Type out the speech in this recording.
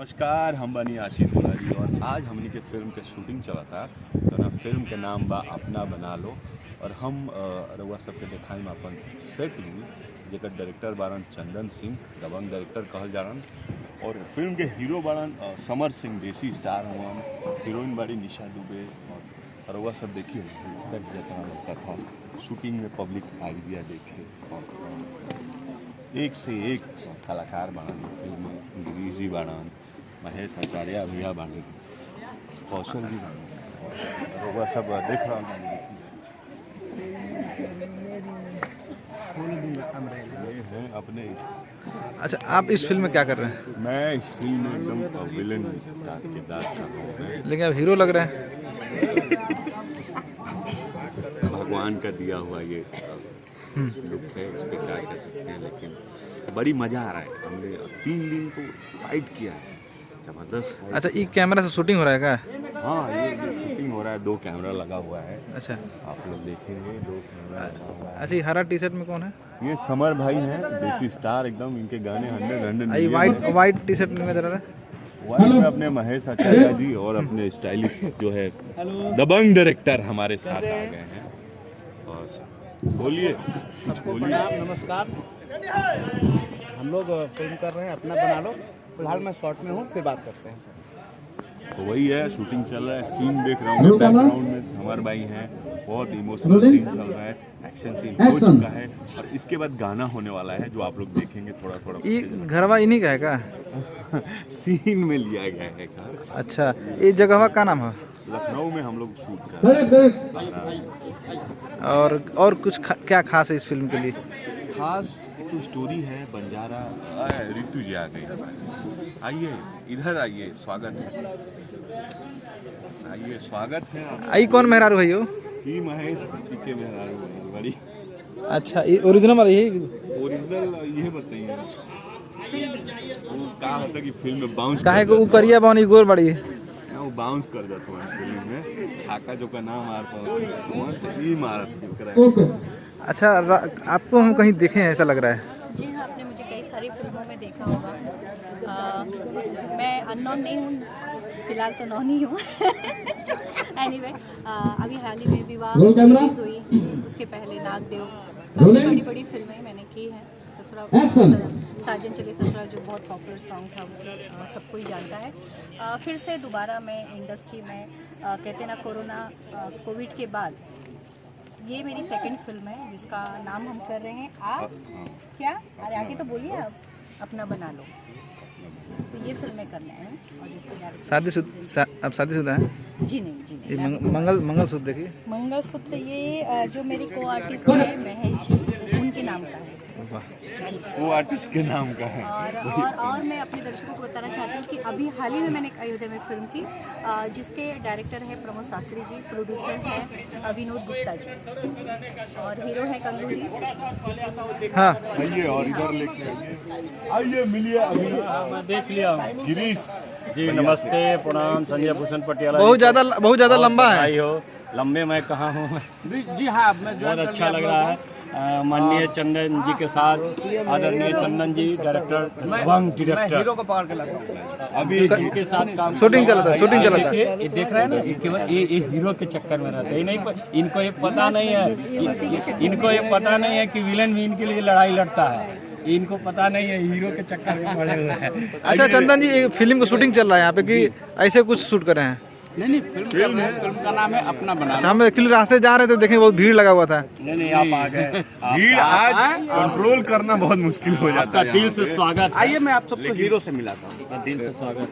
नमस्कार, हम बनी आशीष मुरारी और आज हमनी के फिल्म के शूटिंग चला था। तो ना फिल्म के नाम बा अपना बना लो और हम रउआ सबके देखाई में अपन से फिल्म जेकर डायरेक्टर बारन चंदन सिंह, दबंग डायरेक्टर कहल जारन। और फिल्म के हीरो बारन समर सिंह, देसी स्टार हुआ, हीरोइन बाड़ी निशा दुबे। और रउआ सब देखिए जितना लगता था शूटिंग में पब्लिक आई दिया देखे। एक से एक कलाकार बाड़न फिल्म में, गिरीजी बाड़न, महेश आचार्य भैया बाड़न, कौशल जी बाड़न, और वह सब देख रहा हूँ। ये हैं अपने। अच्छा, आप इस फिल्म में क्या कर रहे हैं? मैं इस फिल्म में एकदम विलन का किरदार कर रहा हूँ। लेकिन आप हीरो लग रहे हैं। भगवान का दिया हुआ ये लुक है, इस पर क्या कह सकते हैं। लेकिन बड़ी मज़ा आ रहा है। हमने 3 दिन तो फाइट किया है, जबरदस्त। अच्छा, ये कैमरा से शूटिंग हो रहा है क्या? हाँ, ये शूटिंग हो रहा है, 2 कैमरा लगा हुआ है। अच्छा, आप लोग देखेंगे 2 कैमरा लगा हुआ है। अच्छा, ये हरा टी शर्ट में कौन है? ये समर भाई हैं, देसी स्टार एकदम। इनके गाने 100 ये वाइट टी शर्ट में जरा वाइट में अपने महेश आचार्य जी और अपने स्टाइलिश जो है दबंग डायरेक्टर हमारे साथ आ गए हैं। और बोलिए, कुछ बोलिए। नमस्कार, हम लोग फिल्म कर रहे हैं अपना बना लो। फिलहाल मैं शॉर्ट में हूँ, फिर बात करते हैं। तो वही है, शूटिंग चल रहा है। सीन देख रहा हूँ बैकग्राउंड में, समर भाई हैं, बहुत इमोशनल सीन चल रहा है, एक्शन सीन हो चुका है और इसके बाद गाना होने वाला है जो आप लोग देखेंगे थोड़ा थोड़ा। ये घरवा इन्हीं का है क्या? सीन में लिया गया है घर। अच्छा, ये जगह का नाम है? लखनऊ में हम लोग शूट कर रहे हैं। और कुछ क्या खास है इस फिल्म के लिए? खास तो स्टोरी है बंजारा। रितु जी आ गई हमारे। आइए, इधर आइए, स्वागत है। आइए, स्वागत है। आई कौन मेहरारू है यो? ई महेश जी के मेहरारू है बड़ी। अच्छा, ये ओरिजिनल वाला यही? ओरिजिनल ये बताइए, वो कहा होता कि फिल्म में बाउंस काहे को करिया बानी गोर बड़ी? वो बाउंस कर जाता है फिल्म में। छाका जो का नाम मार पाओ ई मारत ओके। अच्छा, आपको हम कहीं देखे हैं ऐसा लग रहा है? जी हाँ, आपने मुझे कई सारी फिल्मों में देखा होगा। मैं अननोन नहीं हूँ, फिलहाल तो नॉन ही हूँ। एनीवे, अभी हाल ही में विवाह रिलीज हुई, उसके पहले नागदेव, काफ़ी बड़ी बड़ी फिल्में मैंने की हैं। साजन चले ससुराल जो बहुत पॉपुलर सॉन्ग था, वो सबको ही जानता है। फिर से दोबारा मैं इंडस्ट्री में, कहते ना कोरोना कोविड के बाद ये मेरी सेकंड फिल्म है जिसका नाम हम कर रहे हैं आप क्या, अरे आगे तो बोलिए, आप अपना बना लो। तो ये फिल्में करने हैं और जिसके अब शादीशुदा है? जी नहीं, जी ये नहीं। मंगलसूत्र देखिए। मंगलसूत्र ये जो मेरे को आर्टिस्ट है महेश जी, उनके नाम का है। वो आर्टिस्ट के नाम का है। और मैं अपने दर्शकों को बताना चाहती हूँ कि अभी हाल ही में मैंने एक अयोध्या में फिल्म की, जिसके डायरेक्टर है प्रमोद शास्त्री जी, प्रोड्यूसर है विनोद गुप्ता जी और हीरो है कल्लू जी। हाँ, आइए और इधर लेके आइए, मिलिए। अभी मैं देख लिया गिरीश जी। नमस्ते, प्रणाम। संजय भूषण पटियाला। बहुत ज्यादा लंबा है। आई हो लंबे, मैं कहाँ हूँ। जी हाँ, मैं बहुत अच्छा लग रहा है। माननीय चंदन जी के साथ, आदरणीय चंदन जी डायरेक्टर, दबंग डायरेक्टर, हीरो को पकड़ के लाता अभी इनके साथ काम शूटिंग चला था। ये देख रहे हैं ना, ये केवल ये हीरो के चक्कर में रहते हैं। नहीं, इनको ये पता नहीं है, इनको ये पता नहीं है कि विलन भी इनके लिए लड़ाई लड़ता है। इनको पता नहीं है, हीरो के चक्कर में पड़े हुए हैं। अच्छा चंदन जी, फिल्म का शूटिंग चल रहा है यहाँ पे कि ऐसे कुछ शूट कर रहे हैं? नहीं, फिल्म का नाम है अपना बना अच्छा, हम एक्चुअली रास्ते जा रहे थे, देखें बहुत भीड़ लगा हुआ था। नहीं, आप आ गए। भीड़ आज कंट्रोल करना बहुत मुश्किल हो जाता है। दिल से स्वागत। आइए, मैं आप सबको हीरो से मिलाता हूँ। दिल से स्वागत।